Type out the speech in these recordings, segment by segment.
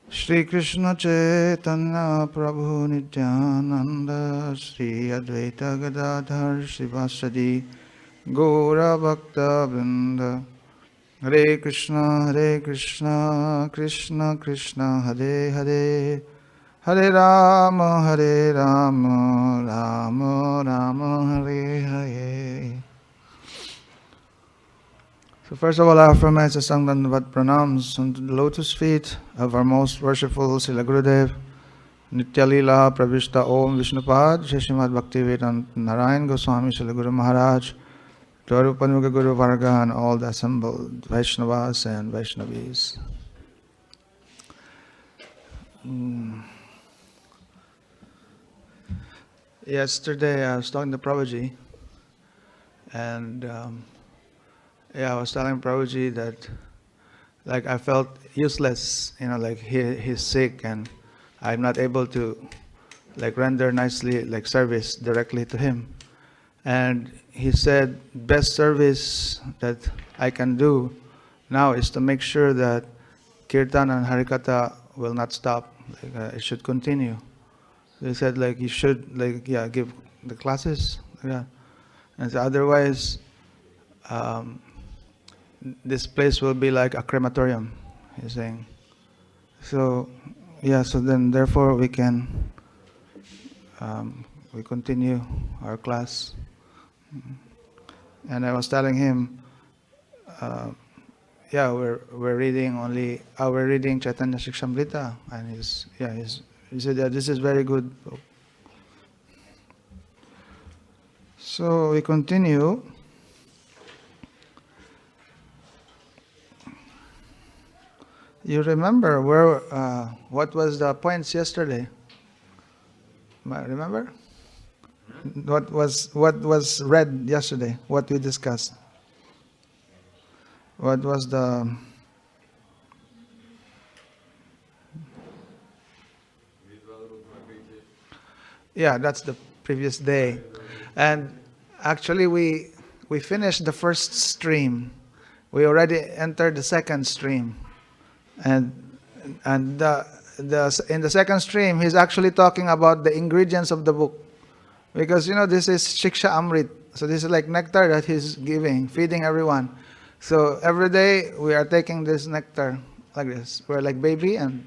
Shri Krishna Chaitanya Prabhu Nityananda Shri Advaita Gadadhar Srivasadi Gaura Bhakta Vrinda Hare Krishna Krishna Krishna Hare Hare Hare Rama Rama Rama Hare Hare. So first of all, I offer my Sangdanvat pranams unto the lotus feet of our most worshipful Srila Gurudev, Nitya Leela Pravishta Om Vishnupad, Shrimad Bhaktivedanta Narayan Goswami Srila Guru Maharaj, to our Upanuga Guru Varga and all the assembled Vaishnavas and Vaishnavis. Yesterday I was talking to Prabhuji and I was telling Prabhuji that like I felt useless, like he's sick and I'm not able to like render nicely like service directly to him. And he said best service that I can do now is to make sure that Kirtan and Harikatha will not stop. It should continue. He said like you should give the classes. And so otherwise this place will be like a crematorium, he's saying. So then therefore we can we continue our class. And I was telling him we're reading Chaitanya sikshamrita, and he said this is very good book. So we continue. You remember what was the points yesterday? Remember? What was read yesterday? What we discussed? What was the? Yeah, that's the previous day, and actually we finished the first stream. We already entered the second stream. And in the second stream, he's actually talking about the ingredients of the book, because this is sikshamrita. So this is like nectar that he's giving, feeding everyone. So every day we are taking this nectar like this. We're like baby and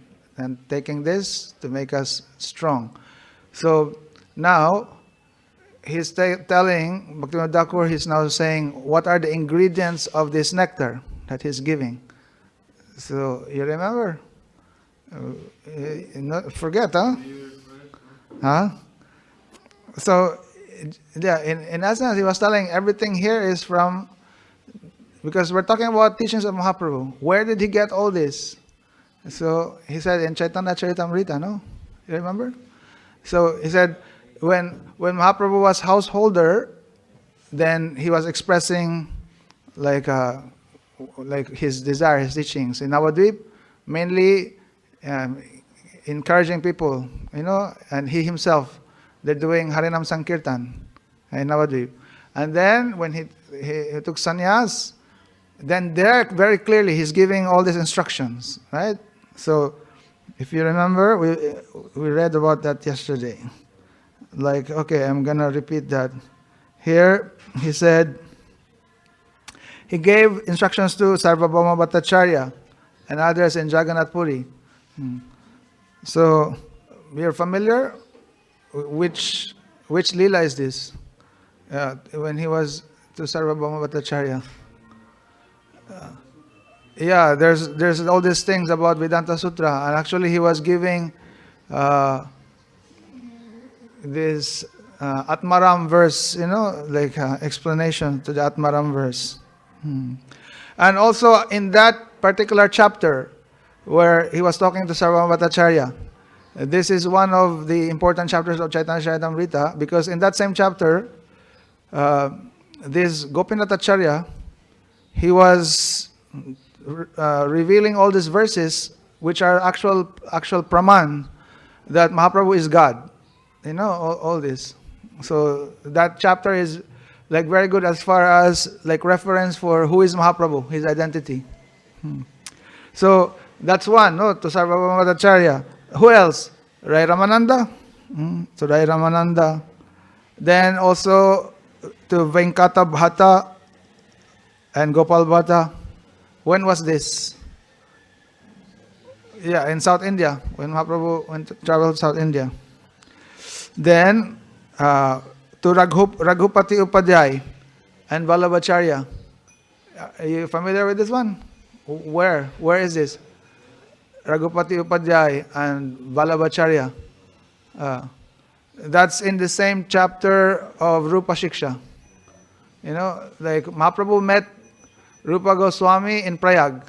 taking this to make us strong. So now he's telling Bhaktivinoda Thakur. He's now saying what are the ingredients of this nectar that he's giving. So you remember? Forget, huh? Huh? So in essence, he was telling everything here is from, because we're talking about teachings of Mahaprabhu. Where did he get all this? So he said in Chaitanya Charitamrita, no? You remember? So he said when Mahaprabhu was householder, then he was expressing like his desire, his teachings. In Navadvip, mainly encouraging people, and he himself, they're doing Harinam Sankirtan in Navadvip. And then when he took sannyas, then there very clearly he's giving all these instructions, right? So if you remember, we read about that yesterday. Like, okay, I'm going to repeat that. Here, he said, he gave instructions to Sarvabhauma Bhattacharya and others in Jagannath Puri. So, we are familiar? Which Leela is this? When he was to Sarvabhauma Bhattacharya. There's all these things about Vedanta Sutra. And actually he was giving this Atmaram verse, explanation to the Atmaram verse. And also in that particular chapter where he was talking to Sarvabhauma Bhattacharya, this is one of the important chapters of Chaitanya Charitamrita, because in that same chapter, this Gopinath Acharya, he was revealing all these verses which are actual praman that Mahaprabhu is God. All this. So that chapter is like very good as far as like reference for who is Mahaprabhu, his identity. So That's one, no, to Sarvabhaumacharya. Who else? Rai Ramananda. To Rai Ramananda. Then also to Venkata Bhatta and Gopal Bhatta. When was this? Yeah, in South India, when Mahaprabhu went to travel to South India. Then to Raghupati Upadhyay and Vallabhacharya. Are you familiar with this one? Where? Where is this? Raghupati Upadhyay and Vallabhacharya. That's in the same chapter of Rupa Shiksha. You know, like Mahaprabhu met Rupa Goswami in Prayag.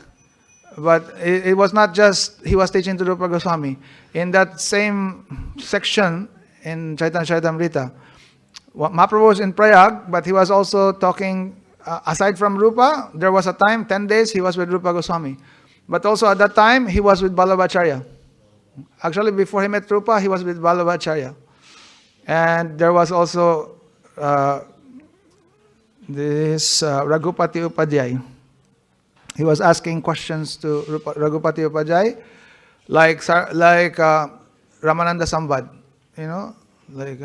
But it was not just he was teaching to Rupa Goswami. In that same section in Chaitanya sikshamrita, Mahaprabhu was in Prayag, but he was also talking, aside from Rupa, there was a time, 10 days, he was with Rupa Goswami. But also at that time, he was with Vallabhacharya. Actually, before he met Rupa, he was with Vallabhacharya. And there was also this Raghupati Upadhyay. He was asking questions to Raghupati Upadhyay, like Ramananda Sambad, you know, like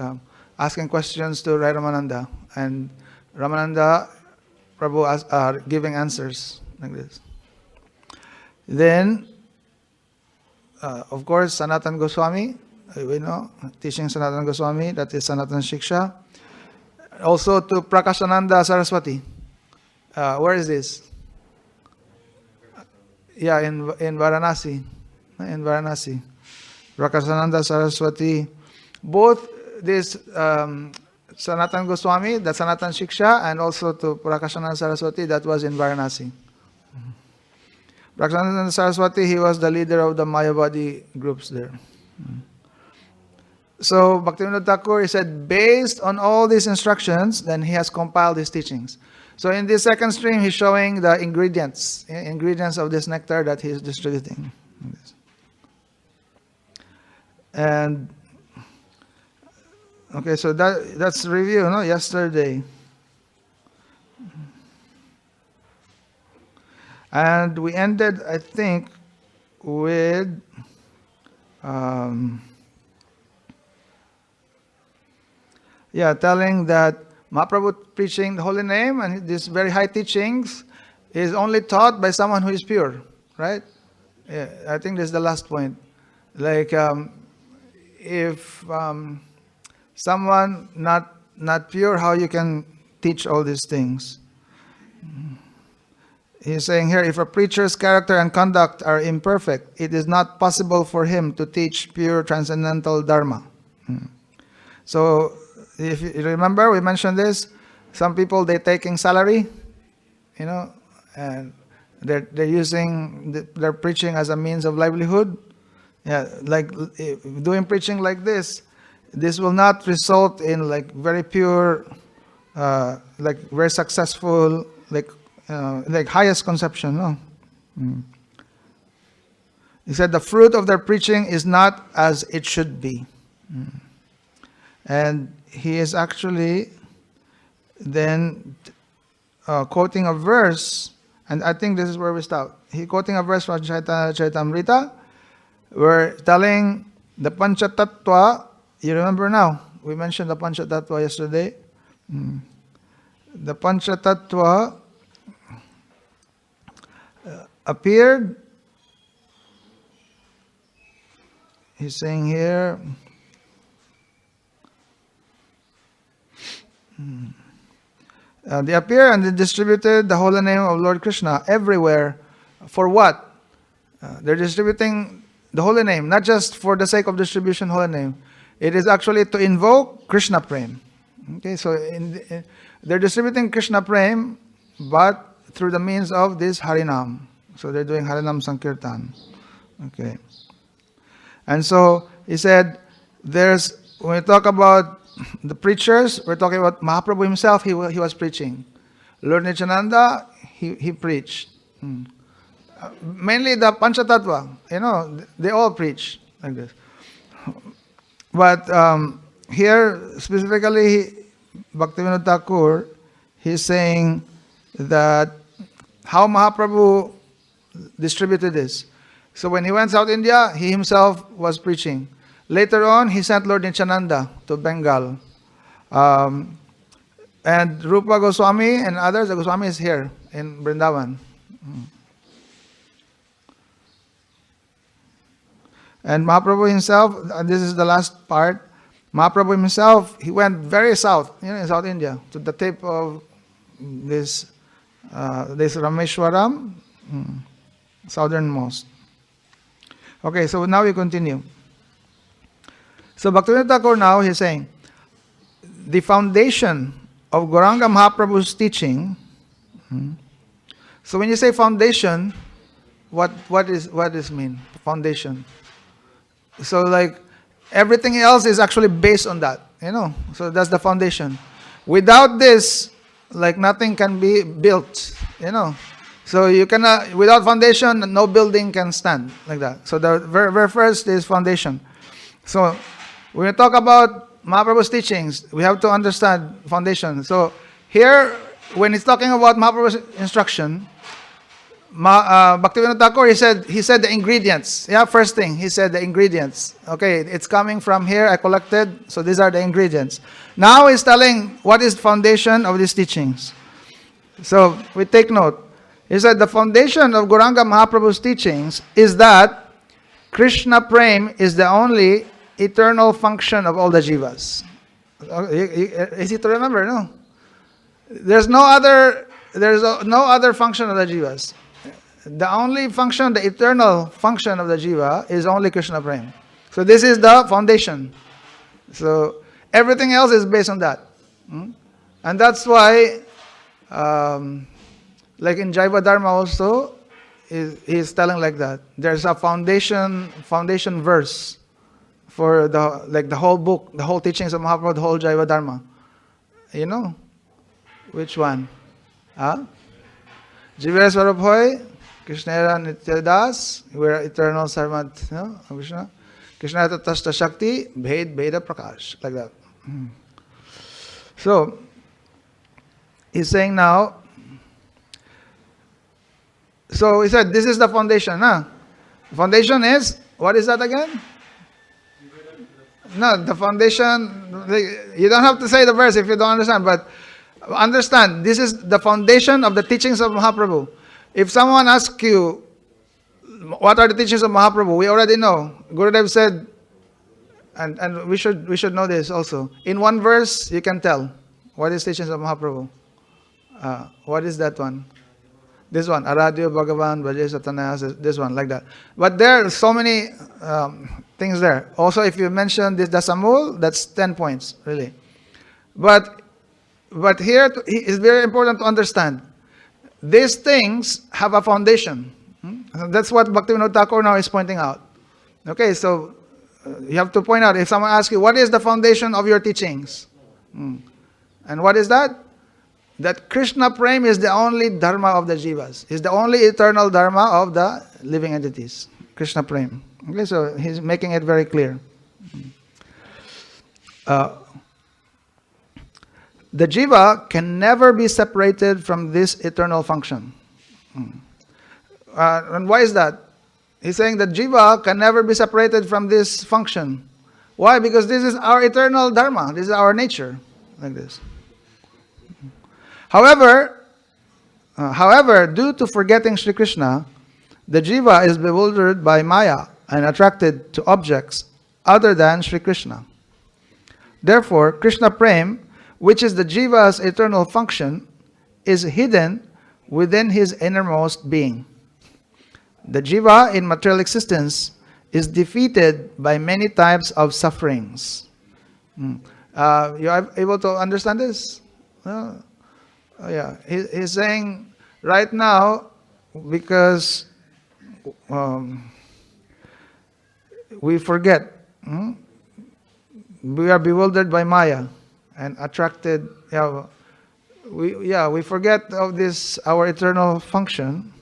asking questions to Rai Ramananda, and Ramananda Prabhu giving answers like this. Then, of course, Sanatan Goswami, we know, teaching Sanatan Goswami, that is Sanatan Shiksha. Also to Prakashananda Saraswati. Where is this? Yeah, in Varanasi. In Varanasi. Prakashananda Saraswati. Both this Sanatan Goswami, the Sanatan Shiksha, and also to Prakashananda Saraswati, that was in Varanasi. Prakashananda Saraswati, he was the leader of the Mayavadi groups there. So Bhaktivinoda Thakur, he said, based on all these instructions, then he has compiled his teachings. So in this second stream, he's showing the ingredients of this nectar that he is distributing. And okay, so that's review, no? Yesterday. And we ended, I think, with telling that Mahaprabhu preaching the holy name and these very high teachings is only taught by someone who is pure, right? Yeah, I think this is the last point. Like, if someone not pure, how you can teach all these things? He's saying here, if a preacher's character and conduct are imperfect, it is not possible for him to teach pure transcendental dharma. So, if you remember, we mentioned this. Some people, they're taking salary, you know, and they're using their preaching as a means of livelihood. Yeah, like doing preaching like this will not result in like very pure, like very successful, like highest conception. No. He said the fruit of their preaching is not as it should be. And he is actually then quoting a verse, and I think this is where we stop. He quoting a verse from Chaitanya sikshamrita, we're telling the Panchatattva. You remember now? We mentioned the Panchatattva yesterday. The Panchatattva appeared. He's saying here. They appear and they distributed the holy name of Lord Krishna everywhere. For what? They're distributing the holy name, not just for the sake of distribution holy name. It is actually to invoke Krishna Prem. Okay, so they're distributing Krishna Prem, but through the means of this Harinam. So they're doing Harinam Sankirtan. Okay. And so he said, when we talk about the preachers, we're talking about Mahaprabhu himself, he was preaching. Lord Nityananda, he preached. Mainly the Panchatattva, you know, they all preach like this. But here, specifically, Bhaktivinoda Thakur, he's saying that how Mahaprabhu distributed this. So when he went South India, he himself was preaching. Later on, he sent Lord Nityananda to Bengal. And Rupa Goswami and others, the Goswami is here in Vrindavan. And Mahaprabhu himself, and this is the last part, Mahaprabhu himself, he went very south, in South India, to the tip of this Rameshwaram, southernmost. Okay, so now we continue. So Bhaktivinoda Thakur now, he's saying, the foundation of Gauranga Mahaprabhu's teaching. So when you say foundation, what does mean? Foundation. So like everything else is actually based on that, So that's the foundation. Without this, like nothing can be built, So you cannot, without foundation, no building can stand like that. So the very first is foundation. So when we talk about Mahaprabhu's teachings, we have to understand foundation. So here, when he's talking about Mahaprabhu's instruction, Bhaktivinoda Thakur, he said the ingredients. Yeah, first thing, he said the ingredients. Okay, it's coming from here, I collected, so these are the ingredients. Now he's telling what is the foundation of these teachings. So we take note. He said the foundation of Gauranga Mahaprabhu's teachings is that Krishna Prem is the only eternal function of all the jivas. Easy to remember, no? There's no other function of the jivas. The only function, the eternal function of the jiva is only Krishna Prem. So this is the foundation. So everything else is based on that. And that's why, like in Jaiva Dharma also, he's telling like that. There's a foundation verse for the whole book, the whole teachings of Mahaprabhu, the whole Jaiva Dharma. You know? Which one? Jivera Swarup Hoy, Krishnera Nityadas, we are eternal servant, of Krishna. Krishna Tatasta Shakti, Bheda Prakash, like that. So, he's saying now, so he said, this is the foundation. The foundation is, what is that again? No, the foundation, you don't have to say the verse if you don't understand, but understand, this is the foundation of the teachings of Mahaprabhu. If someone asks you, what are the teachings of Mahaprabhu? We already know. Gurudev said, and we should know this also. In one verse, you can tell what is teachings of Mahaprabhu. What is that one? This one, Aradhya Bhagavan, Bhaje Satana, this one, like that. But there are so many things there. Also, if you mention this Dasamul, that's 10 points, really. But here, it's very important to understand. These things have a foundation. That's what Bhaktivinoda Thakur now is pointing out. Okay, so you have to point out, if someone asks you, what is the foundation of your teachings? And what is that? That Krishna Prem is the only dharma of the jivas. Is the only eternal dharma of the living entities. Krishna Prem. Okay, so he's making it very clear. The jiva can never be separated from this eternal function. And why is that? He's saying that jiva can never be separated from this function. Why? Because this is our eternal dharma. This is our nature. Like this. However, due to forgetting Sri Krishna, the jiva is bewildered by Maya and attracted to objects other than Sri Krishna. Therefore, Krishna Prem, which is the jiva's eternal function, is hidden within his innermost being. The jiva in material existence is defeated by many types of sufferings. You are able to understand this? Yeah, he's saying right now, because we forget, we are bewildered by Maya and attracted. We forget of this our eternal function,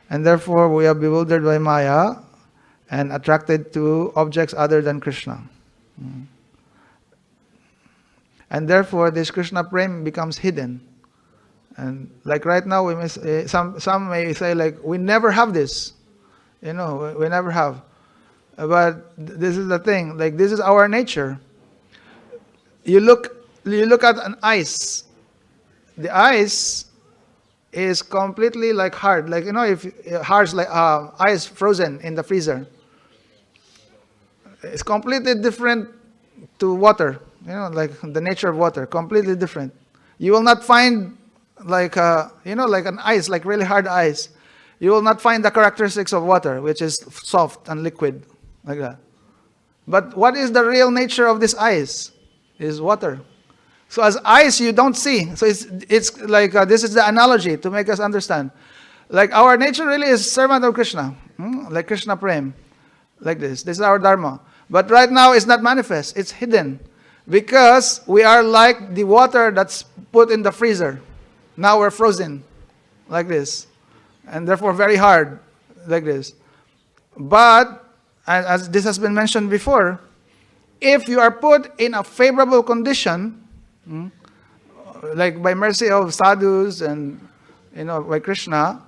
and therefore we are bewildered by Maya and attracted to objects other than Krishna. And therefore this Krishna Prem becomes hidden. And like right now, we may say, some may say like, we never have this. We never have. But this is the thing. Like, this is our nature. You look at an ice. The ice is completely like hard. Like, if hard like ice frozen in the freezer. It's completely different to water. Like the nature of water, completely different. You will not find like like an ice, like really hard ice. You will not find the characteristics of water, which is soft and liquid, like that. But what is the real nature of this ice? Is water. So as ice, you don't see. So it's like this is the analogy to make us understand. Like our nature really is servant of Krishna, like Krishna Prem, like this. This is our dharma. But right now it's not manifest. It's hidden. Because we are like the water that's put in the freezer. Now we're frozen, like this. And therefore very hard, like this. But, as this has been mentioned before, if you are put in a favorable condition, like by mercy of sadhus and, by Krishna,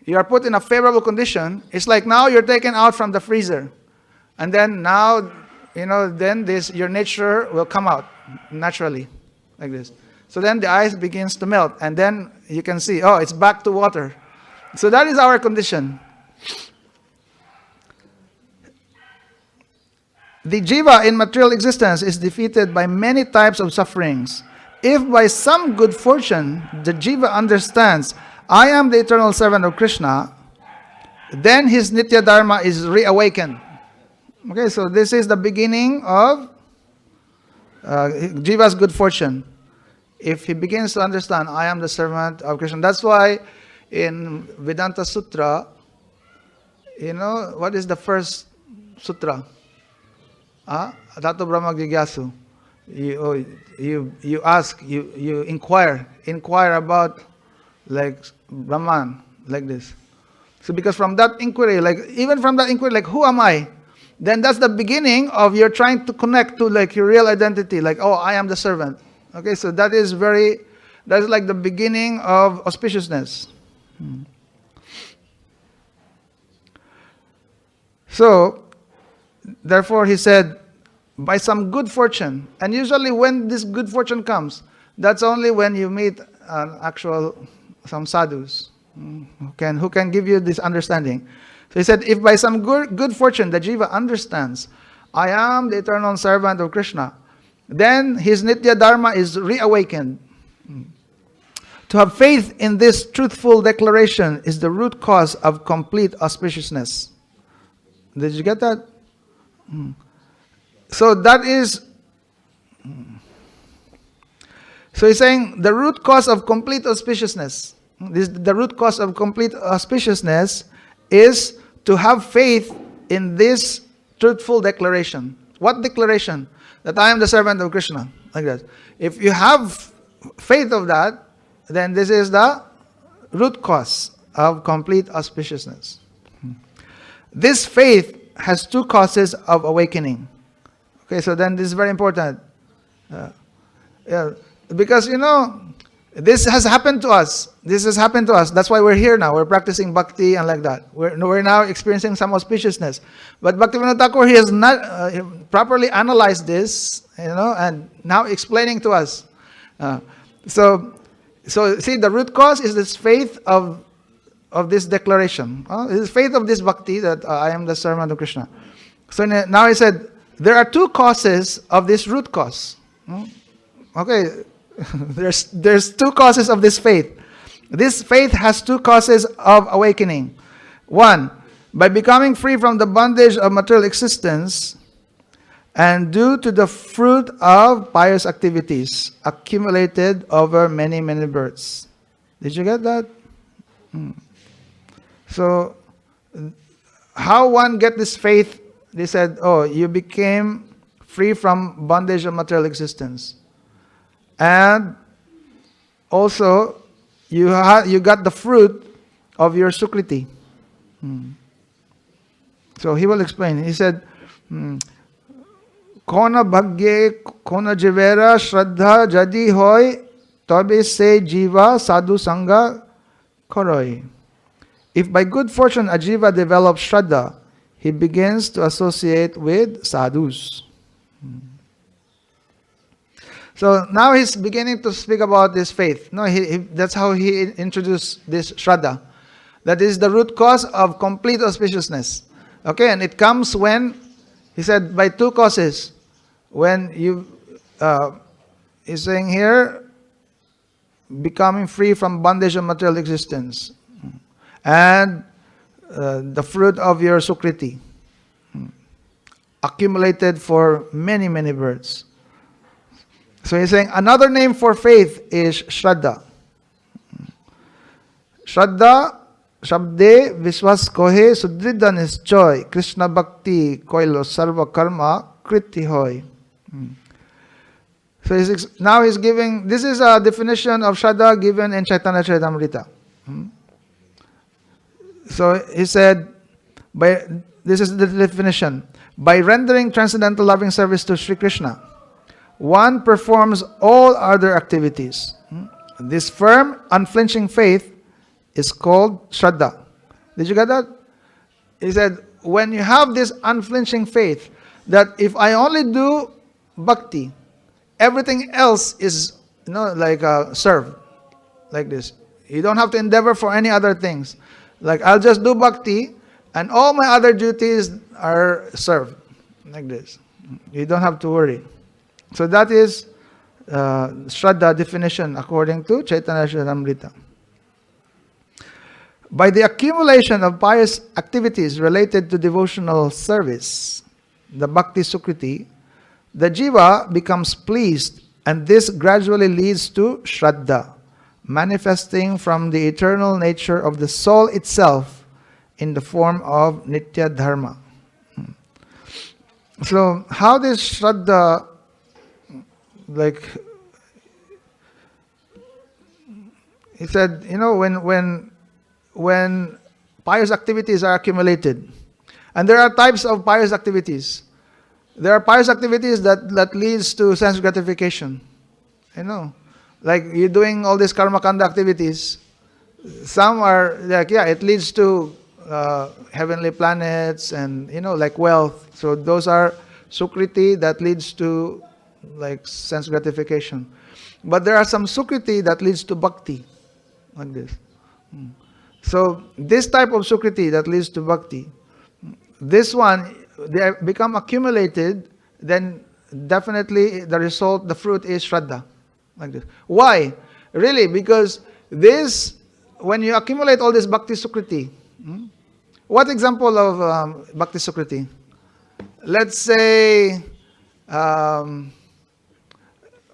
you are put in a favorable condition, it's like now you're taken out from the freezer. And then now, then your nature will come out naturally, like this. So then the ice begins to melt, and then you can see, it's back to water. So that is our condition. The jiva in material existence is defeated by many types of sufferings. If by some good fortune the jiva understands, I am the eternal servant of Krishna, then his nitya dharma is reawakened. Okay, so this is the beginning of jiva's good fortune. If he begins to understand, I am the servant of Krishna. That's why in Vedanta Sutra, what is the first sutra? Tato Brahma Jigyasu. You ask, you inquire about like Brahman, like this. So because from that inquiry, like who am I? Then that's the beginning of your trying to connect to like your real identity, like, I am the servant. Okay, so that is like the beginning of auspiciousness. So, therefore he said, by some good fortune, and usually when this good fortune comes, that's only when you meet some sadhus who can give you this understanding. So he said, if by some good fortune the jiva understands, I am the eternal servant of Krishna, then his nitya dharma is reawakened. To have faith in this truthful declaration is the root cause of complete auspiciousness. Did you get that? So that is... So he's saying the root cause of complete auspiciousness. The root cause of complete auspiciousness is to have faith in this truthful declaration. What declaration? That I am the servant of Krishna. Like that. If you have faith of that, then this is the root cause of complete auspiciousness. This faith has two causes of awakening. Okay, so then this is very important. Because, this has happened to us. This has happened to us. That's why we're here now. We're practicing bhakti and like that. We're now experiencing some auspiciousness. But Bhaktivinoda Thakur, he has not properly analyzed this, and now explaining to us. So see, the root cause is this faith of this declaration. This faith of this bhakti that I am the servant of Krishna. So now he said, there are two causes of this root cause. Okay, there's two causes of this faith. This faith has two causes of awakening. One, by becoming free from the bondage of material existence and due to the fruit of pious activities accumulated over many, many births. Did you get that? So, how one get this faith? They said, you became free from bondage of material existence. And also, you got the fruit of your sukriti. So he will explain. He said, Kona bhagye, kona jivera, shraddha, jadi hoy, tobe se jiva sadhu sangha koroi. If by good fortune a jiva develops Shraddha, he begins to associate with sadhus. So now he's beginning to speak about this faith. No, that's how he introduced this Shraddha. That is the root cause of complete auspiciousness. Okay, and it comes when, he said, by two causes. When you, he's saying here, becoming free from bondage of material existence. And the fruit of your sukriti, accumulated for many, many births. So he's saying another name for faith is Shraddha. Shraddha, Shabde, Viswas Kohe, Sudridha Nischoy, Krishna Bhakti, Koilo Sarva Karma, Kriti Hoy. So now he's giving, this is a definition of Shraddha given in Chaitanya Charitamrita. So he said, this is the definition. By rendering transcendental loving service to Sri Krishna, one performs all other activities. This firm, unflinching faith is called Shraddha. Did you get that? He said, when you have this unflinching faith, that if I only do bhakti, everything else is, like served. Like this. You don't have to endeavor for any other things. Like, I'll just do bhakti, and all my other duties are served. Like this. You don't have to worry. So that is Shraddha definition according to Chaitanya Charitamrita. By the accumulation of pious activities related to devotional service, the bhakti sukriti, the jiva becomes pleased, and this gradually leads to Shraddha, manifesting from the eternal nature of the soul itself in the form of Nitya Dharma. So how this Shraddha, like, he said, when pious activities are accumulated, and there are types of pious activities. There are pious activities that leads to sense gratification. Like you're doing all these karma kanda activities. Some are like, it leads to heavenly planets and, like wealth. So those are sukriti that leads to like sense gratification. But there are some sukriti that leads to bhakti. Like this. So this type of sukriti that leads to bhakti, this one, they become accumulated, then definitely the result, the fruit is Shraddha. Like this. Why? Really, because this, when you accumulate all this bhakti sukriti, what example of bhakti sukriti? Let's say,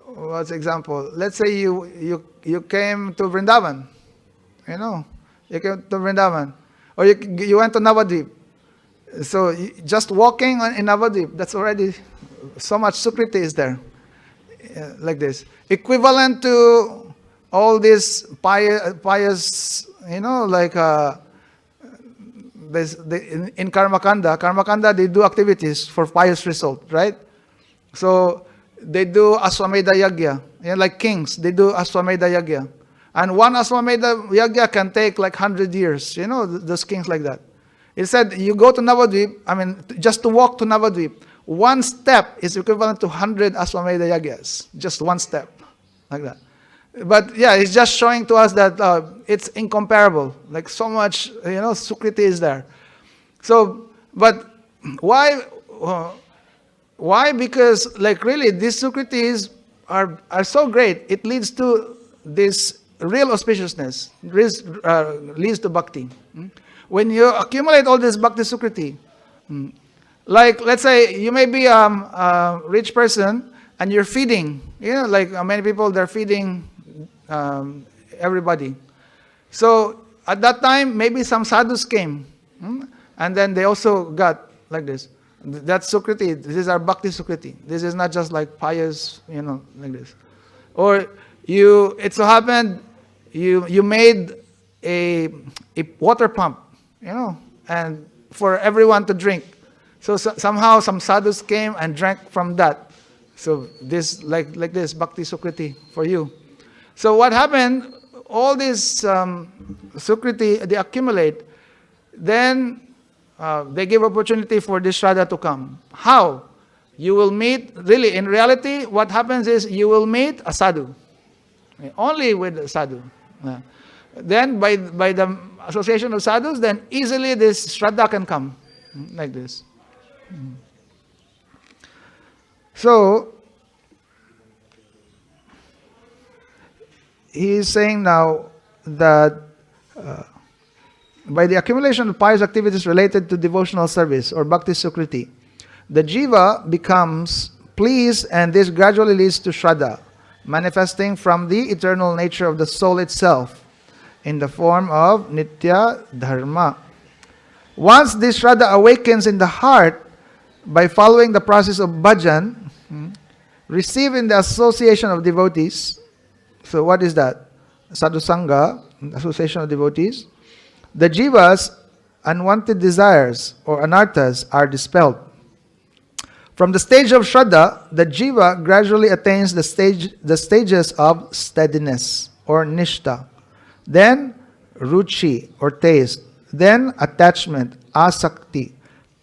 what's example? Let's say you came to Vrindavan, you came to Vrindavan, or you went to Navadvip. So just walking in Navadvip, that's already so much sukriti is there. Like this. Equivalent to all this pious, like in Karma Kanda, they do activities for pious result, right? So they do Aswamedha Yagya, like kings, they do Aswamedha Yagya. And one Aswamedha Yagya can take like 100 years, those kings like that. It said, you go to Navadvip, just to walk to Navadvip, one step is equivalent to 100 Aswamedha Yagyas. Just one step. Like that. But yeah, it's just showing to us that it's incomparable. Like so much, sukriti is there. So, but why? Because like really, these sukritis are so great. It leads to this real auspiciousness. Leads to bhakti. When you accumulate all this bhakti sukriti, like let's say you may be a rich person and you're feeding, like many people, they're feeding everybody. So at that time, maybe some sadhus came, and then they also got like this. That's sukriti. This is our bhakti sukriti. This is not just like pious, like this. Or it so happened you made a water pump, and for everyone to drink. So somehow some sadhus came and drank from that. So this like this bhakti sukriti for you. So what happened? All these sukriti, they accumulate, then they give opportunity for this Shraddha to come. How? You will meet, really, in reality, what happens is you will meet a sadhu. Only with a sadhu. Then by the association of sadhus, then easily this Shraddha can come. Like this. So, he is saying now that by the accumulation of pious activities related to devotional service or bhakti sukriti, the jiva becomes pleased, and this gradually leads to Shraddha, manifesting from the eternal nature of the soul itself in the form of nitya dharma. Once this Shraddha awakens in the heart by following the process of bhajan, received in the association of devotees. So what is that? Sadhu Sangha, association of devotees. The jiva's unwanted desires or anarthas are dispelled. From the stage of Shraddha, the jiva gradually attains the stages of steadiness or nishta, then ruchi or taste, then attachment, asakti,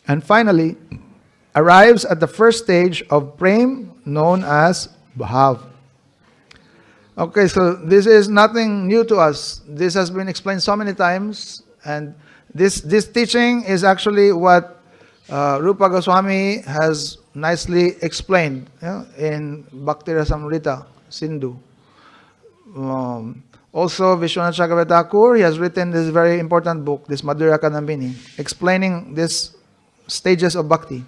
and finally arrives at the first stage of prem known as bhav. Okay, so this is nothing new to us. This has been explained so many times, and this teaching is actually what Rupa Goswami has nicely explained in Bhaktivinoda Sindhu. Also, Vishwanath Chakravarti Thakur, he has written this very important book, this Madhurya Kadambini, explaining these stages of bhakti.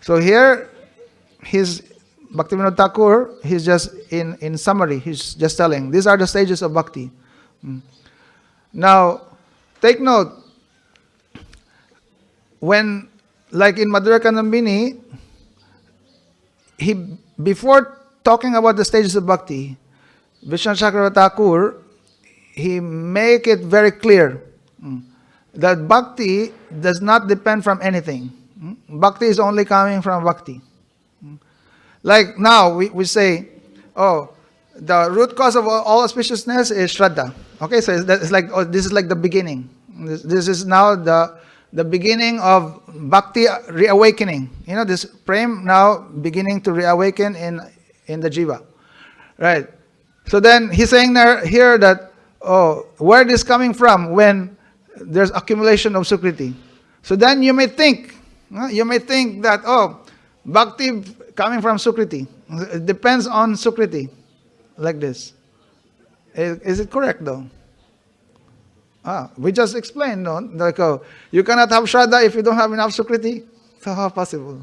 So here, Bhaktivinoda Thakur, he's just in summary, he's just telling, these are the stages of bhakti. Now, take note, when, like in Madhurya Kadambini, before talking about the stages of bhakti, Vishwanath Chakravarti Thakur, he make it very clear that bhakti does not depend from anything. Bhakti is only coming from bhakti. Like now, we say, oh, the root cause of all auspiciousness is Shraddha. Okay, so it's like, oh, this is like the beginning. This is now the beginning of bhakti reawakening. You know, this prem now beginning to reawaken in the jiva. Right. So then he's saying here that, oh, where this coming from when there's accumulation of sukriti. So then you may think that, oh, bhakti coming from sukriti. It depends on sukriti. Like this. Is it correct though? We just explained, no? Like, oh, you cannot have Shraddha if you don't have enough sukriti. So how possible?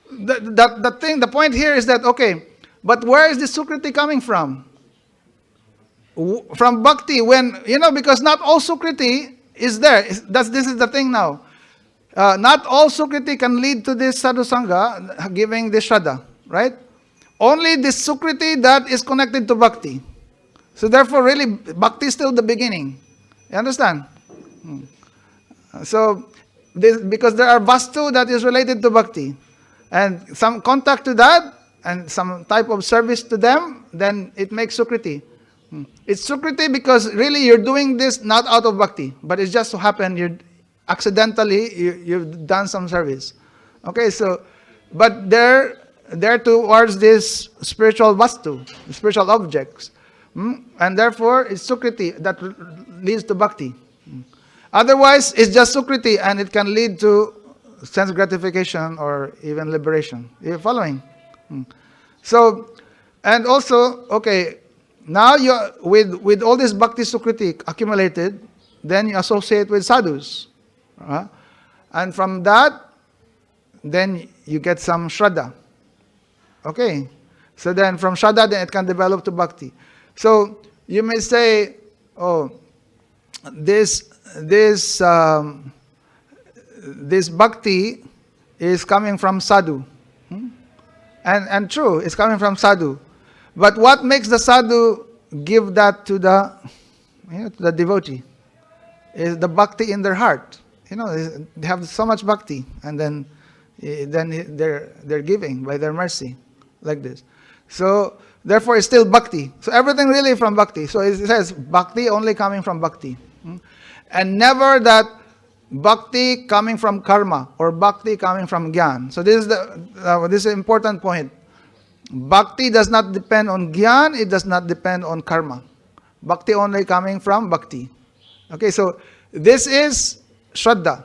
The point here is that, okay, but where is the sukriti coming from? From bhakti, when, because not all sukriti is there. This is the thing now. Not all sukriti can lead to this sadhu sangha, giving this Shraddha, right? Only this sukriti that is connected to bhakti. So therefore, really, bhakti is still the beginning. You understand? So, because there are vastu that is related to bhakti, and some contact to that, and some type of service to them, then it makes sukriti. It's sukriti because really you're doing this not out of bhakti, but it just so happened you've done some service. Okay, so, but they're towards this spiritual vastu, spiritual objects. And therefore, it's sukriti that leads to bhakti. Otherwise, it's just sukriti and it can lead to sense gratification or even liberation. You're following? So, and also, okay, now you with all this bhakti sukriti accumulated, then you associate with sadhus. And from that, then you get some Shraddha. Okay? So then from Shraddha, then it can develop to bhakti. So you may say, oh, this bhakti is coming from sadhu. And true, it's coming from sadhu. But what makes the sadhu give that to the devotee is the bhakti in their heart. They have so much bhakti, and then they're giving by their mercy, like this. So therefore, it's still bhakti. So everything really from bhakti. So it says bhakti only coming from bhakti, and never that bhakti coming from karma or bhakti coming from gyan. So this is an important point. Bhakti does not depend on gyan. It does not depend on karma. Bhakti only coming from bhakti. Okay, so this is shraddha.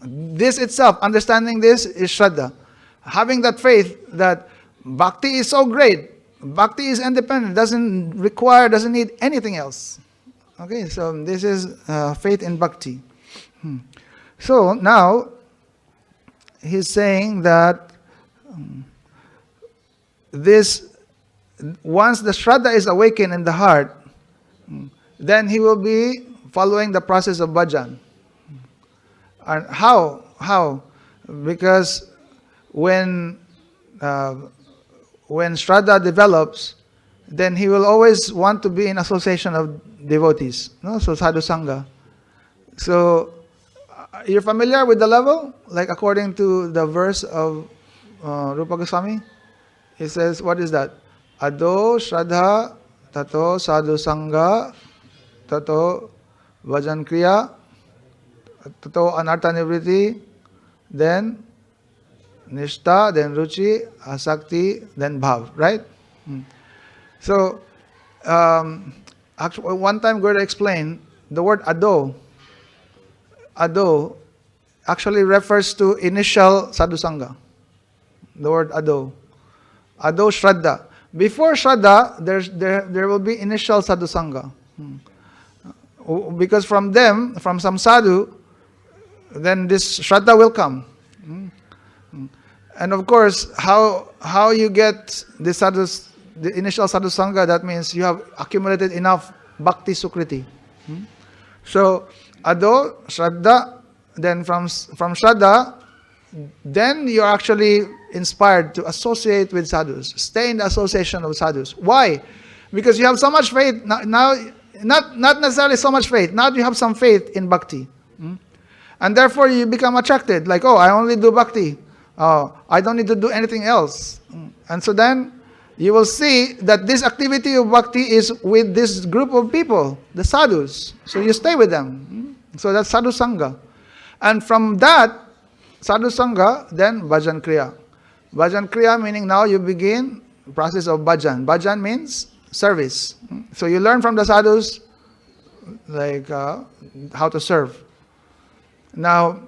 This itself, understanding this, is shraddha. Having that faith that bhakti is so great, bhakti is independent, doesn't need anything else. Okay, so this is faith in bhakti. So now, he's saying that once the shraddha is awakened in the heart, then he will be following the process of bhajan. And how? Because when shraddha develops, then he will always want to be in association of devotees. No? So sadhu sangha. So you're familiar with the level? Like according to the verse of Rupa Goswami? He says, what is that? Ado shraddha tato sadhu sangha tato vajan kriya tato anartha nivriti, then nishta, then ruchi, asakti, then bhav, right? So, actually, one time Gurudeva explained the word ado actually refers to initial sadhu sangha. The word ado shraddha. Before shraddha, there will be initial sadhu sangha. Because from some sadhu, then this shraddha will come. And of course, how you get the initial sadhu sangha, that means you have accumulated enough bhakti sukriti. So, ado, shraddha, then from shraddha, then you're actually inspired to associate with sadhus. Stay in the association of sadhus. Why? Because you have so much faith. Now not necessarily so much faith. Now you have some faith in bhakti. And therefore you become attracted. Like, I only do bhakti. I don't need to do anything else. And so then you will see that this activity of bhakti is with this group of people, the sadhus. So you stay with them. So that's sadhu sangha. And from that sadhu sangha, then bhajan kriya. Bhajan kriya meaning now you begin the process of bhajan. Bhajan means service. So you learn from the sadhus like how to serve. Now,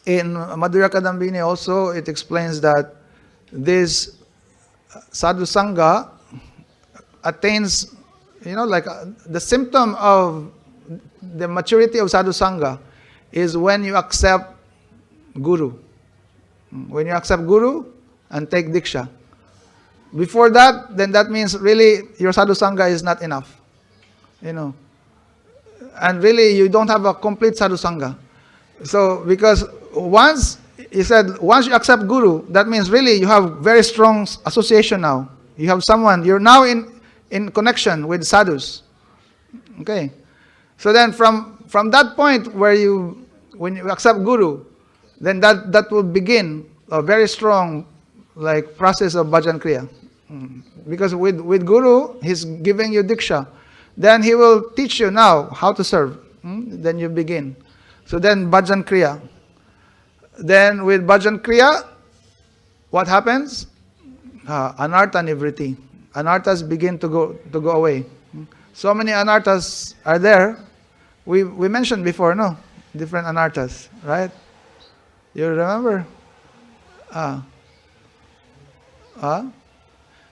in Madhurya Kadambini also, it explains that this sadhu sangha attains, like the symptom of the maturity of sadhu sangha is when you accept guru. When you accept guru and take diksha. Before that, then that means really your sadhu sangha is not enough. And really you don't have a complete sadhu sangha. So because once you accept guru, that means really you have very strong association now. You have someone, you're now in connection with sadhus. Okay. So then from that point when you accept guru, then that will begin a very strong process of bhajan kriya. Because with guru, he's giving you diksha. Then he will teach you now how to serve. Then you begin. So then bhajan kriya. Then with bhajan kriya, what happens? Anartha nivriti. Anarthas begin to go away. So many anarthas are there. We mentioned before, no? Different anarthas, right? You remember?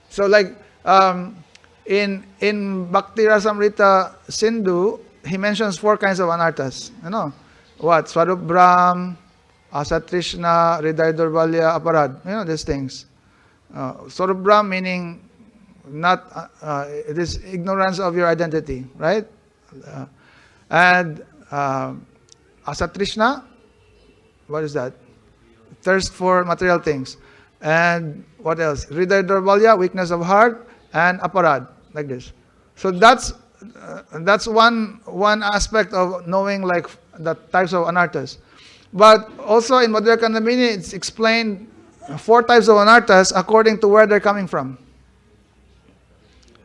So in Bhakti Rasamrita Sindhu, he mentions 4 kinds of anarthas. What? Swarup Brahm, Asatrishna, Hriday Durbalya, Aparad. These things. Swarup Brahm meaning not it is ignorance of your identity, right? And Asatrishna, what is that? Thirst for material things. And what else? Hriday Durbalya, weakness of heart, and aparad, like this. So that's one aspect of knowing the types of anarthas. But also in Madhurya Kandamini, it's explained four types of anarthas according to where they're coming from,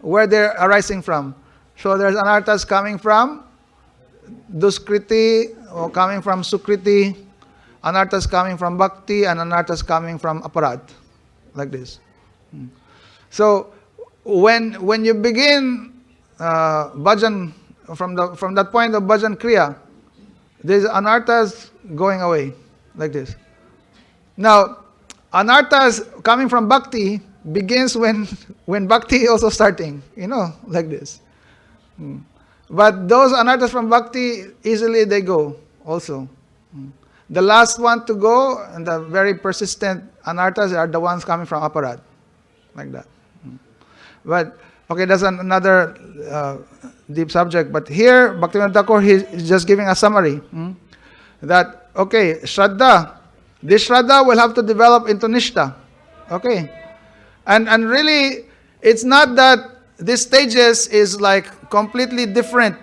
where they're arising from. So there's anarthas coming from duskriti, or coming from sukriti, anarthas coming from bhakti, and anarthas coming from aparad, like this. So when you begin bhajan, from that point of bhajan kriya, there's anarthas going away, like this. Now, anarthas coming from bhakti begins when bhakti also starting, like this. But those anarthas from bhakti, easily they go also. The last one to go, and the very persistent anarthas, are the ones coming from aparad, like that. But, okay, that's another deep subject. But here, Bhaktivinoda Thakur, he's just giving a summary. That, okay, Shraddha, this Shraddha will have to develop into Nishtha. Okay? And really, it's not that these stages is like completely different.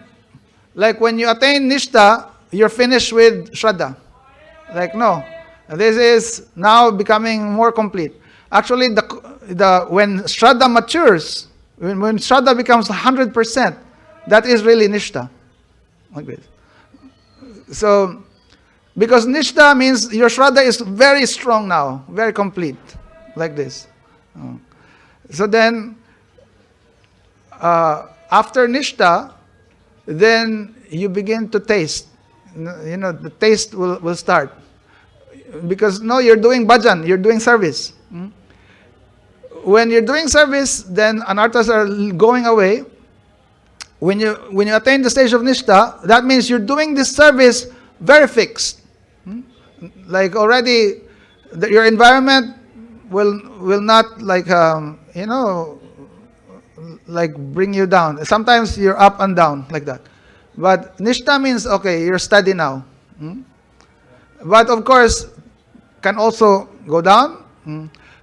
Like when you attain Nishtha, you're finished with Shraddha. Like, no. This is now becoming more complete. Actually, when Shraddha matures, when Shraddha becomes 100%, that is really Nishtha. Like this. So, because Nishtha means your Shraddha is very strong now, very complete. Like this. So then, after Nishtha, then you begin to taste. The taste will start. Because no, you're doing bhajan, you're doing service. When you're doing service, then anarthas are going away. When you attain the stage of Nishtha, that means you're doing this service very fixed. Like already, your environment will not like like bring you down. Sometimes you're up and down like that. But Nishtha means, okay, you're steady now. But of course, can also go down.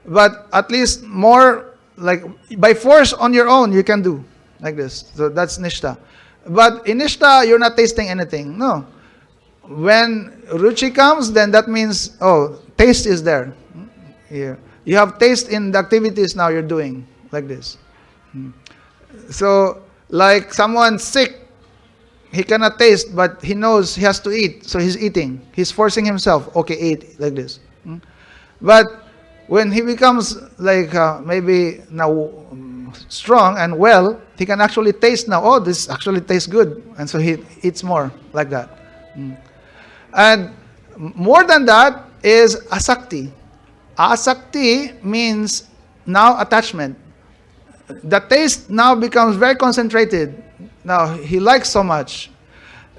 But at least more, like by force on your own, you can do like this. So that's Nishtha. But in Nishtha, you're not tasting anything. No. When Ruchi comes, then that means, oh, taste is there. Here. You have taste in the activities now you're doing, like this. So, like someone sick, he cannot taste, but he knows he has to eat, so he's eating. He's forcing himself, okay, eat, like this. But when he becomes like maybe now strong and well, he can actually taste now, oh, this actually tastes good. And so he eats more, like that. And more than that is asakti. Asakti means now attachment. The taste now becomes very concentrated. Now, he likes so much.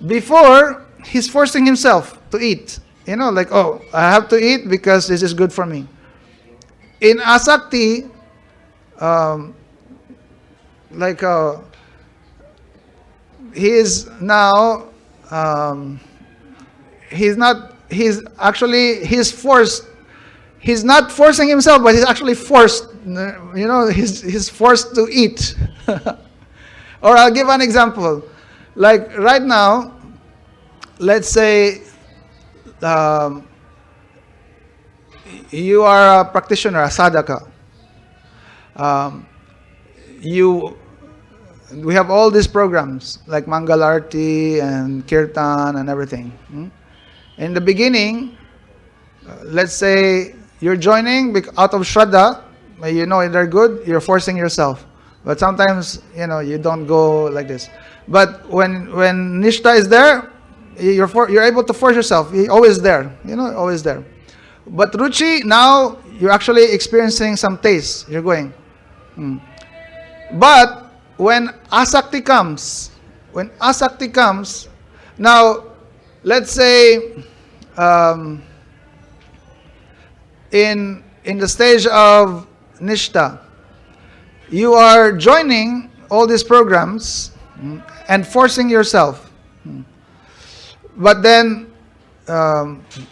Before, he's forcing himself to eat. Like, oh, I have to eat because this is good for me. In asakti, he is now, he's forced. He's not forcing himself, but he's actually forced. He's forced to eat. Or I'll give an example. Like right now, let's say you are a practitioner, a sadhaka. We have all these programs like Mangalarti and Kirtan and everything. In the beginning, let's say you're joining out of Shraddha, they're good, you're forcing yourself. But sometimes, you don't go like this. But when Nishtha is there, you're able to force yourself. You're always there, always there. But Ruchi, now you're actually experiencing some taste. You're going. But when Asakti comes, now, let's say, in the stage of Nishtha, you are joining all these programs and forcing yourself. But then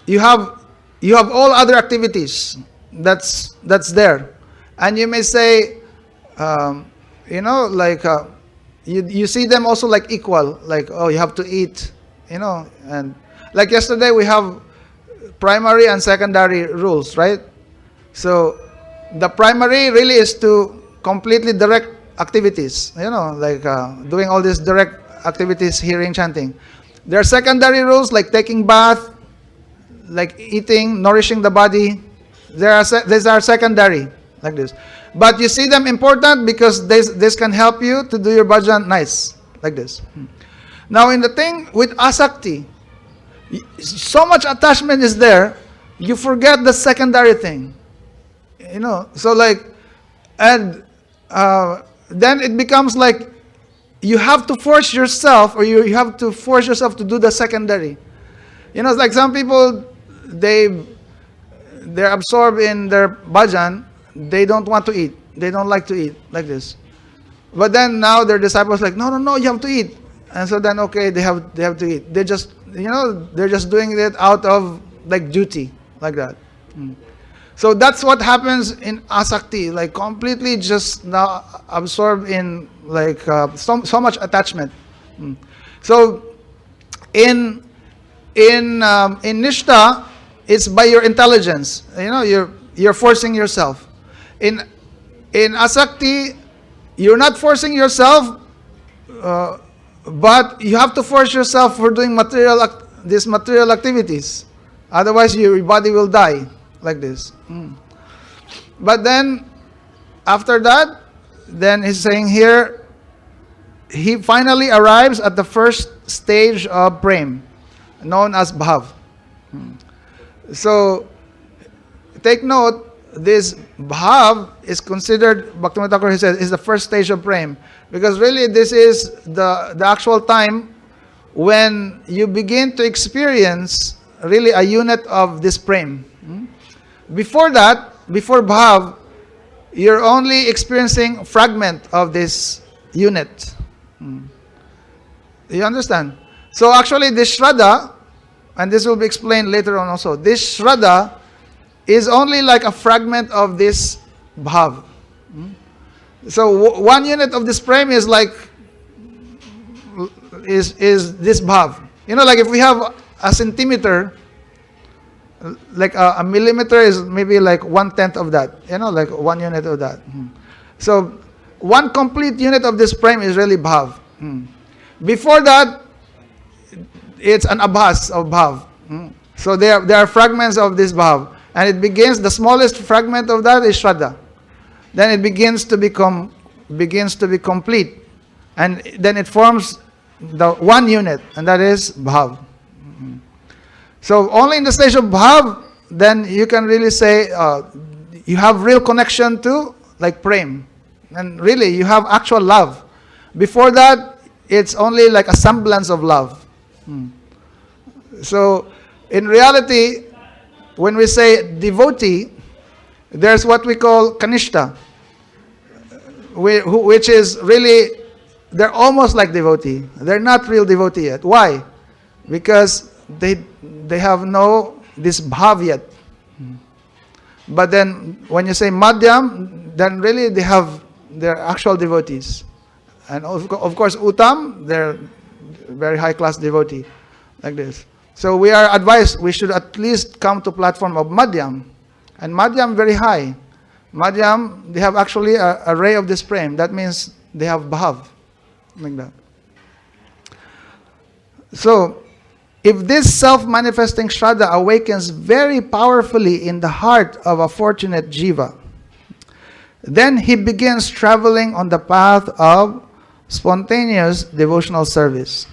you have all other activities that's there, and you may say, you see them also like equal, like, oh, you have to eat, and like yesterday we have primary and secondary rules, right? So the primary really is to completely direct activities, like doing all these direct activities, hearing, chanting. There are secondary rules like taking bath, like eating, nourishing the body. These are secondary, like this. But you see them important because this can help you to do your bhajan nice, like this. Now in the thing with asakti, so much attachment is there, you forget the secondary thing. So like, and then it becomes like you have to force yourself, or you have to force yourself to do the secondary. It's like some people, they're absorbed in their bhajan, they don't want to eat. They don't like to eat, like this. But then now their disciples like, no, you have to eat. And so then, okay, they have to eat. They just, they're just doing it out of like duty, like that. So that's what happens in asakti, like completely just now absorbed in like so much attachment. So in nishta, it's by your intelligence. You're forcing yourself. In asakti, you're not forcing yourself, but you have to force yourself for doing these material activities. Otherwise, your body will die, like this. But then, after that, then he's saying here, he finally arrives at the first stage of prem, known as bhav. So, take note, this bhav is considered, Bhaktivinoda Thakur, he says, is the first stage of prem. Because really this is the actual time when you begin to experience really a unit of this prem. Before that, before bhav, you're only experiencing a fragment of this unit. You understand? So actually this shraddha, and this will be explained later on also, this shraddha is only like a fragment of this bhav. So one unit of this prem is like is this bhav. Like if we have a centimeter, like a millimeter is maybe like 1/10 of that. Like 1 unit of that. So one complete unit of this prem is really bhav. Before that, it's an abhas of bhav. So there are fragments of this bhav. And it begins, the smallest fragment of that is shraddha. Then it begins to be complete. And then it forms the one unit, and that is bhav. So only in the stage of bhav, then you can really say you have real connection to like prem. And really you have actual love. Before that, it's only like a semblance of love. So in reality, when we say devotee, there's what we call kanishta, which is really, they're almost like devotee. They're not real devotee yet. Why? Because they have no this bhav yet. But then when you say madhyam, then really they're actual devotees. And of course uttam, they're very high class devotee, like this. So we are advised we should at least come to platform of madhyam. And madhyam very high. Madhyam, they have actually a ray of this prem. That means they have bhav, like that. So, if this self-manifesting shraddha awakens very powerfully in the heart of a fortunate jiva, then he begins traveling on the path of spontaneous devotional service.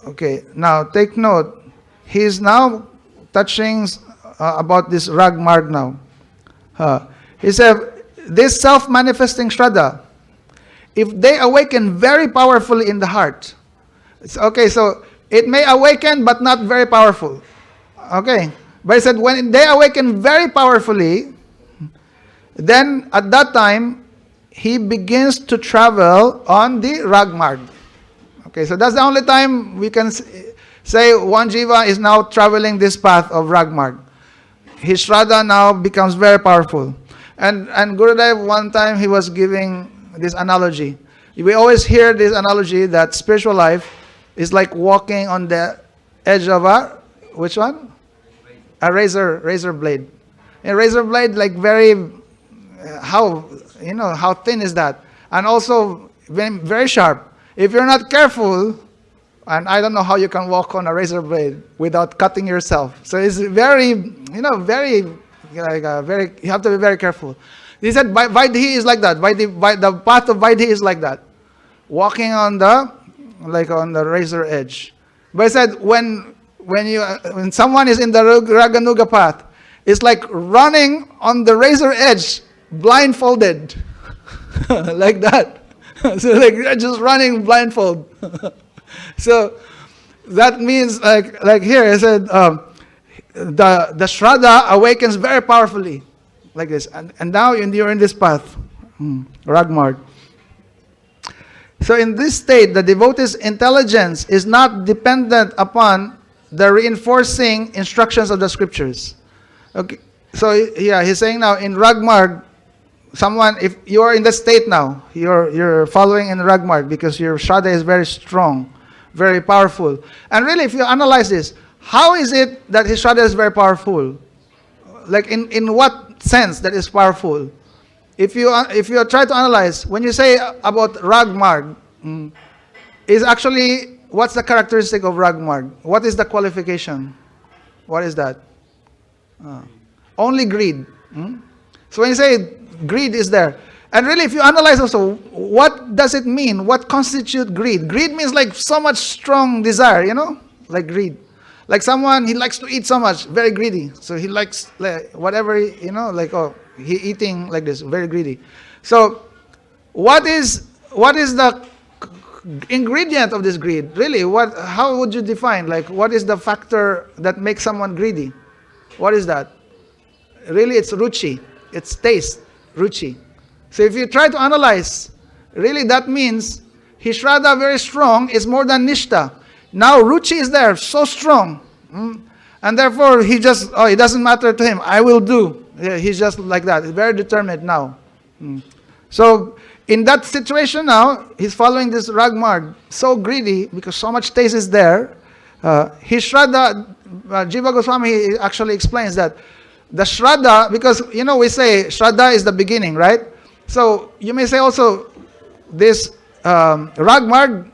Okay, now take note. He is now touching about this rag marg now. He said, this self-manifesting shraddha, if they awaken very powerfully in the heart, okay, so it may awaken but not very powerful. Okay, but he said when they awaken very powerfully, then at that time, he begins to travel on the rag marg. Okay, so that's the only time we can say one jiva is now traveling this path of rag marg. His shraddha now becomes very powerful. And Gurudev, one time he was giving this analogy. We always hear this analogy that spiritual life is like walking on the edge of a, which one? a razor blade. A razor blade, like very, how thin is that? And also very, very sharp. If you're not careful, and I don't know how you can walk on a razor blade without cutting yourself. So it's very, very, very. You have to be very careful. He said, Vaidhi is like that. The path of Vaidhi is like that, walking on the razor edge. But he said, when someone is in the Raganuga path, it's like running on the razor edge, blindfolded, like that. So like just running blindfold. So that means like here it said the Shraddha awakens very powerfully, like this, and now you're in this path, Ragmarg. So in this state, the devotee's intelligence is not dependent upon the reinforcing instructions of the scriptures. Okay, so yeah, he's saying now in Ragmarg, if you are in that state now, you're following in Ragmarg because your Shraddha is very strong, very powerful. And really, if you analyze this, how is it that his Shraddha is very powerful? Like in what sense that is powerful? If you try to analyze, when you say about Ragmarg, is actually, what's the characteristic of Ragmarg? What is the qualification? What is that? Only greed. So when you say greed is there, and really if you analyze also, what does it mean? What constitutes greed? Greed means like so much strong desire, like greed. Like someone, he likes to eat so much, very greedy. So he likes whatever, he eating like this, very greedy. So what is the ingredient of this greed? Really, how would you define? Like, what is the factor that makes someone greedy? What is that? Really, it's ruchi. It's taste, ruchi. So if you try to analyze, really that means his Shraddha very strong is more than nishta. Now ruchi is there, so strong. And therefore it doesn't matter to him. I will do. Yeah, he's just like that. He's very determined now. So in that situation now, he's following this Ragmarg, so greedy because so much taste is there. His Shraddha, Jiva Goswami actually explains that the Shraddha, because we say Shraddha is the beginning, right? So you may say also this Ragmarg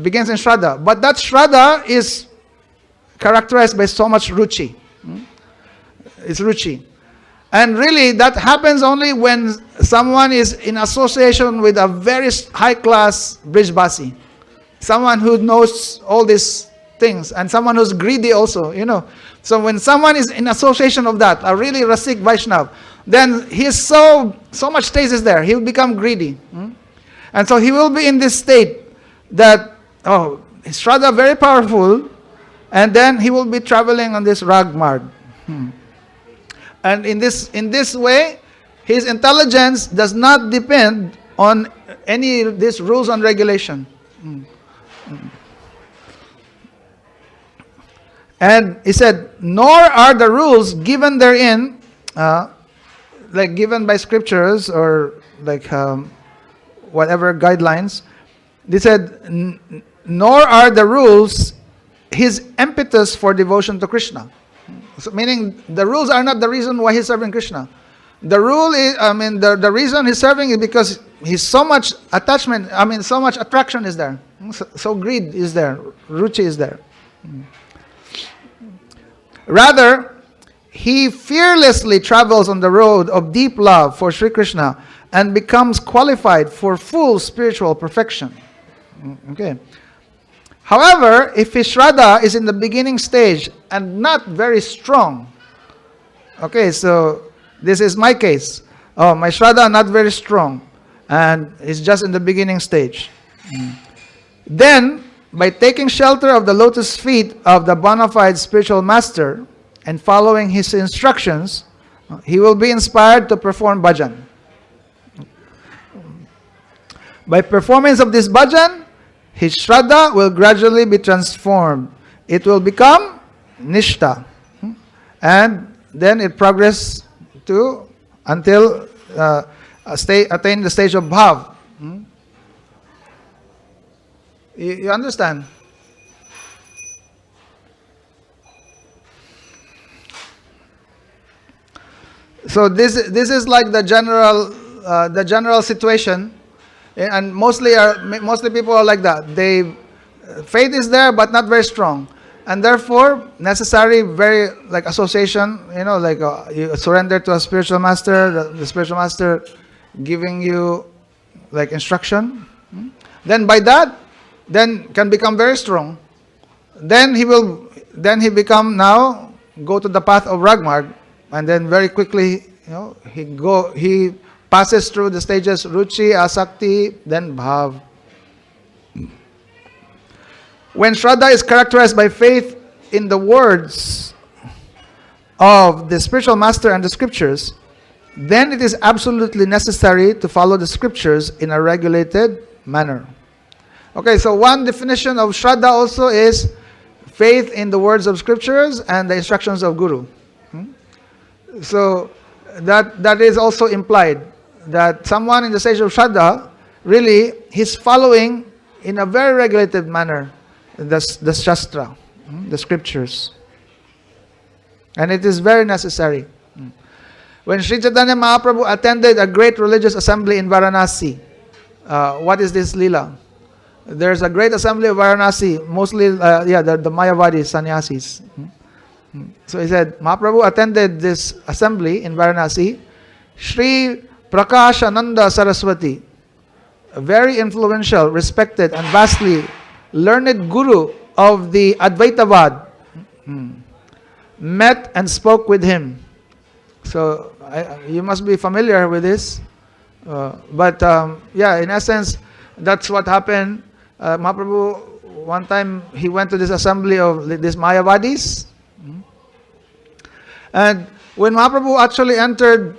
begins in Shraddha, but that Shraddha is characterized by so much ruchi. It's ruchi. And really that happens only when someone is in association with a very high-class Brijbasi. Someone who knows all these things, and someone who's greedy also, So when someone is in association of that, a really Rasik Vaishnav, then he's so much taste is there. He will become greedy. And so he will be in this state that, his Shraddha very powerful, and then he will be traveling on this Ragmarg. And in this way, his intelligence does not depend on any of these rules and regulation. And he said, nor are the rules given therein, like given by scriptures or like whatever guidelines. He said, nor are the rules his impetus for devotion to Krishna. So meaning the rules are not the reason why he's serving Krishna. The rule is, the reason he's serving is because he's so much attachment, so much attraction is there. So greed is there, ruchi is there. Rather, he fearlessly travels on the road of deep love for Sri Krishna and becomes qualified for full spiritual perfection. Okay. However, if his Shraddha is in the beginning stage and not very strong, okay, so this is my case. My Shraddha not very strong, and it's just in the beginning stage. Then, by taking shelter of the lotus feet of the bona fide spiritual master and following his instructions, he will be inspired to perform bhajan. By performance of this bhajan, his Shraddha will gradually be transformed. It will become Nishta. And then it progresses until attain the stage of Bhav. You understand? So this is like the general situation, and mostly people are like that. Faith is there but not very strong, and therefore necessary very like association. Like you surrender to a spiritual master, the spiritual master giving you like instruction. Then by that, then can become very strong. Then he become now go to the path of Ragmarg, and then very quickly, he passes through the stages Ruchi, Asakti, then Bhav. When Shraddha is characterized by faith in the words of the spiritual master and the scriptures, then it is absolutely necessary to follow the scriptures in a regulated manner. Okay, so one definition of Shraddha also is faith in the words of scriptures and the instructions of Guru. So that is also implied that someone in the stage of Shraddha, really, he's following in a very regulated manner the Shastra, the scriptures. And it is very necessary. When Sri Chaitanya Mahaprabhu attended a great religious assembly in Varanasi, what is this Leela? There's a great assembly of Varanasi, mostly the Mayavadi sannyasis. So he said, Mahaprabhu attended this assembly in Varanasi. Sri Prakashananda Saraswati, a very influential, respected, and vastly learned guru of the Advaitavad, met and spoke with him. So you must be familiar with this. But in essence, that's what happened. Mahaprabhu, one time he went to this assembly of these Mayavadis. And when Mahaprabhu actually entered,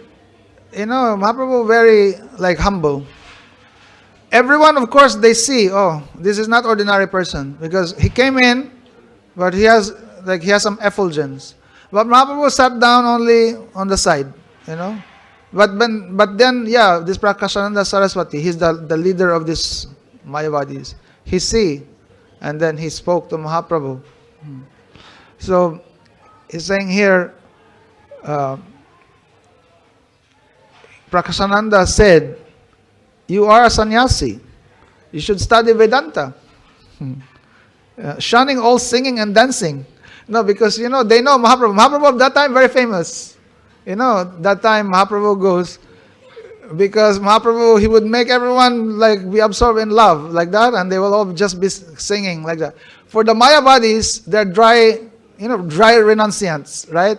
Mahaprabhu very like humble. Everyone, of course, they see, this is not ordinary person, because he came in, but he has some effulgence. But Mahaprabhu sat down only on the side, But then, this Prakashananda Saraswati, he's the leader of this Mayavadis. He see, and then he spoke to Mahaprabhu. So he's saying here, Prakashananda said, you are a sannyasi. You should study Vedanta. Shunning all singing and dancing. No, because, they know Mahaprabhu. Mahaprabhu of that time, very famous. That time Mahaprabhu goes, because Mahaprabhu, he would make everyone like be absorbed in love, like that, and they will all just be singing like that. For the Mayavadis, they're dry renunciants, right?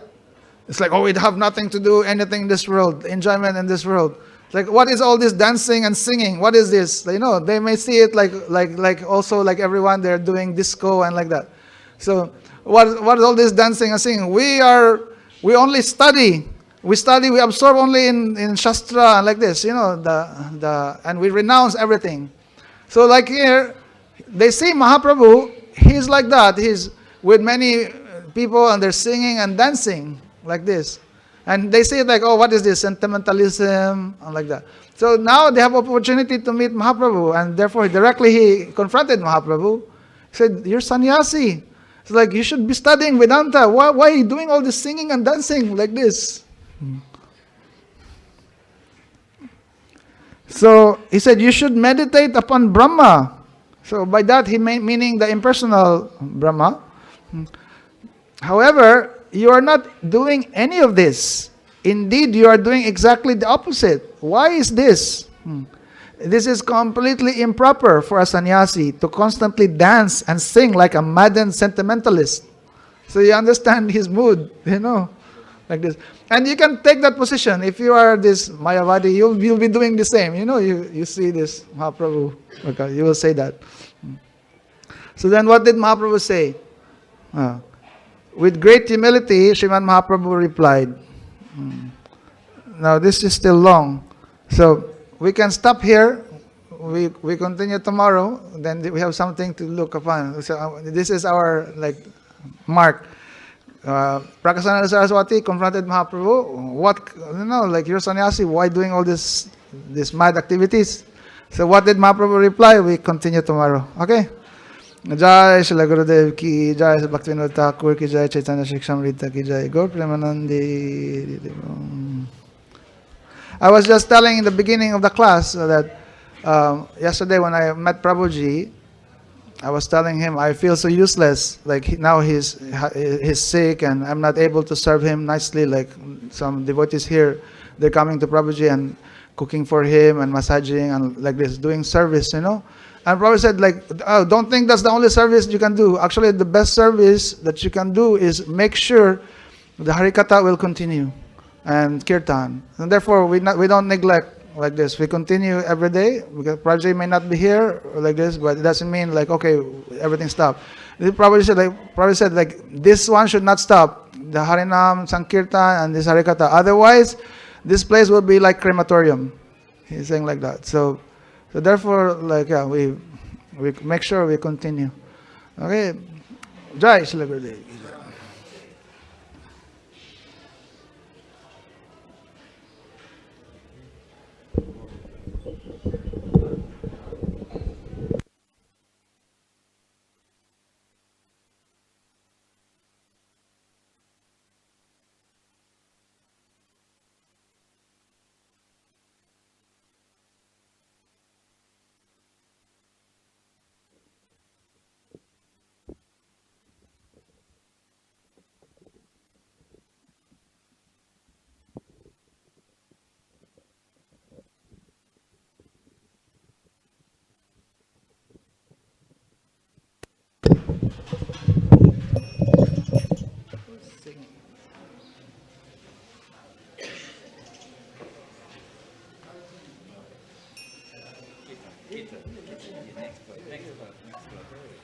It's like, we have nothing to do, anything in this world, enjoyment in this world. Like, what is all this dancing and singing? What is this? They may see it like also like everyone, they're doing disco and like that. So, what is all this dancing and singing? We only study. We absorb only in Shastra and like this, and we renounce everything. So like here, they see Mahaprabhu, he's like that. He's with many people and they're singing and dancing like this. And they say like, what is this? Sentimentalism and like that. So now they have opportunity to meet Mahaprabhu, and therefore directly he confronted Mahaprabhu. He said, you're sannyasi. It's like, you should be studying Vedanta. Why are you doing all this singing and dancing like this? So he said, you should meditate upon Brahma. So by that he meaning the impersonal Brahma. However, you are not doing any of this. Indeed, you are doing exactly the opposite. Why is this? This is completely improper for a sannyasi to constantly dance and sing like a maddened sentimentalist. So you understand his mood, like this. And you can take that position. If you are this Mayavadi, you'll be doing the same. You see this Mahaprabhu. Okay, you will say that. So then what did Mahaprabhu say? With great humility, Sriman Mahaprabhu replied. Now this is still long. So we can stop here. We continue tomorrow. Then we have something to look upon. So this is our mark. Prakashananda Saraswati confronted Mahaprabhu. What, you're sannyasi, why doing all these mad activities? So what did Mahaprabhu reply? We continue tomorrow. Okay? Jai Shri Gurudev ki jai, Bhaktivinoda Thakur ki jai, Chaitanya sikshamrita ki jai, Gaur Premanandi. I was just telling in the beginning of the class that yesterday when I met Prabhuji, I was telling him I feel so useless. Like now he's sick and I'm not able to serve him nicely. Like some devotees here, they're coming to Prabhuji and cooking for him and massaging and like this, doing service, you know. And Prabhuji said like, oh, don't think that's the only service you can do. Actually, the best service that you can do is make sure the Harikatha will continue and Kirtan. And therefore, we don't neglect like this. We continue every day because Prabhuji may not be here like this, but it doesn't mean like, okay, everything stop. Prabhuji said like, this one should not stop. The Harinam, Sankirtan, and this Harikatha. Otherwise, this place will be like crematorium. He's saying like that. So therefore, like, yeah, we make sure we continue. Okay. Jai Shri Gurudev.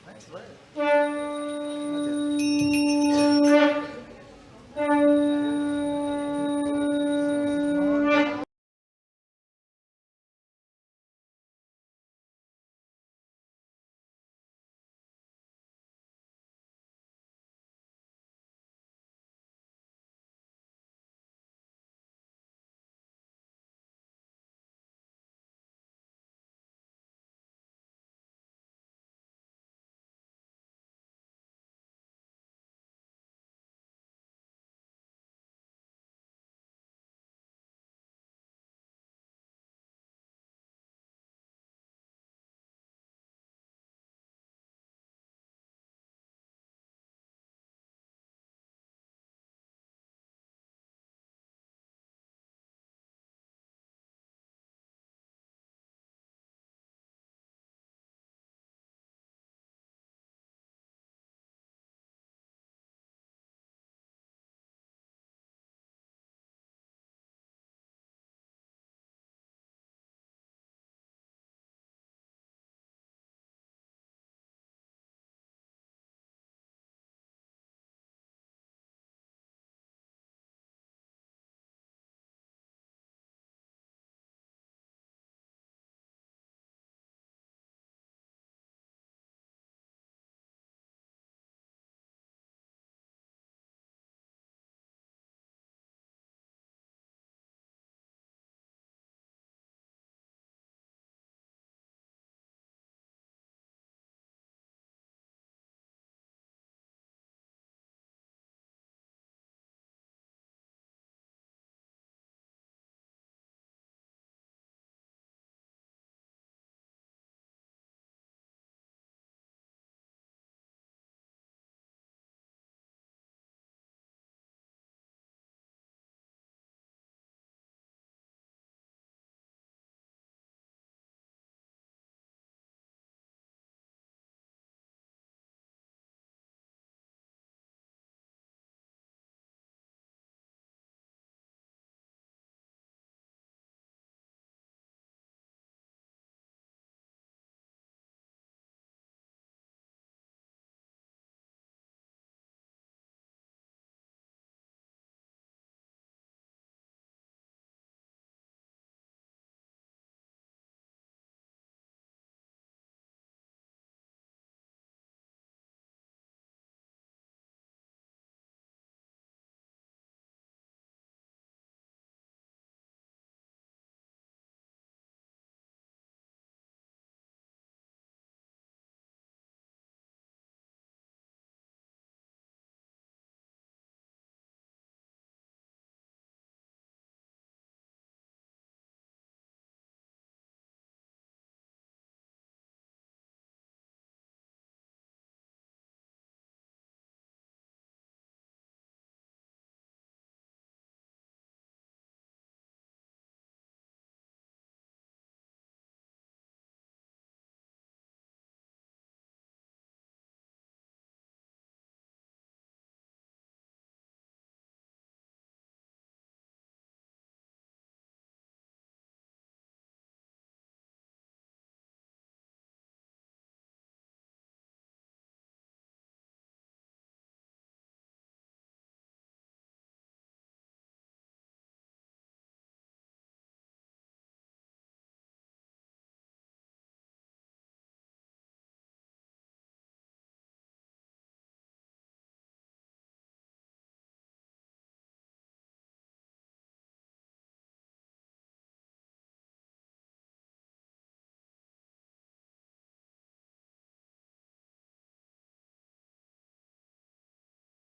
Next